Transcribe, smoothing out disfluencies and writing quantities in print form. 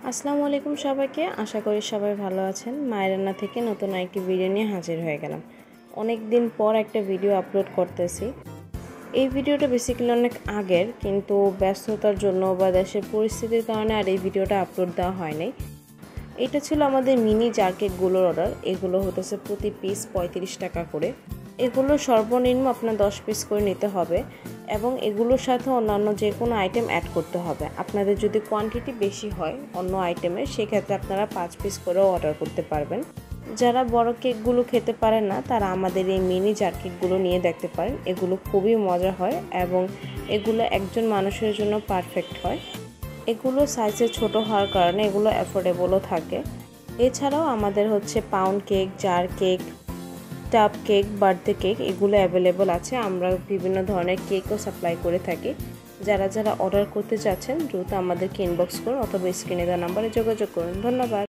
আসসালামু আলাইকুম সবাইকে। আশা করি সবাই ভালো আছেন। মায়ের রান্না থেকে নতুন একটি ভিডিও নিয়ে হাজির হয়ে গেলাম। অনেক দিন পর একটা ভিডিও আপলোড করতেছি। এই ভিডিওটা বেসিক্যালি অনেক আগের, কিন্তু ব্যস্ততার জন্য বা দেশের পরিস্থিতির কারণে আর এই ভিডিওটা আপলোড দেওয়া হয়নি। এটা ছিল আমাদের মিনি জার কেকগুলোর অর্ডার। এগুলো হতেছে প্রতি পিস 35 টাকা করে। এগুলো সর্বনিম্ন আপনার 10 পিস করে নিতে হবে এবং এগুলোর সাথে অন্যান্য যে কোনো আইটেম অ্যাড করতে হবে। আপনাদের যদি কোয়ান্টিটি বেশি হয় অন্য আইটেমের, সেক্ষেত্রে আপনারা 5 পিস করেও অর্ডার করতে পারবেন। যারা বড় কেকগুলো খেতে পারেন না, তারা আমাদের এই মিনি জার কেকগুলো নিয়ে দেখতে পারেন। এগুলো খুবই মজা হয় এবং এগুলো একজন মানুষের জন্য পারফেক্ট হয়। এগুলো সাইজে ছোট হওয়ার কারণে এগুলো অ্যাফোর্ডেবলও থাকে। এছাড়াও আমাদের হচ্ছে পাউন্ড কেক, জার কেক, টাপ কেক, বার্থডে কেক এগুলো অ্যাভেলেবল আছে। আমরা বিভিন্ন ধরনের কেকও সাপ্লাই করে থাকি। যারা যারা অর্ডার করতে চাচ্ছেন দ্রুত আমাদেরকে ইনবক্স করুন অথবা স্ক্রিনে দেওয়া নাম্বারে যোগাযোগ করুন। ধন্যবাদ।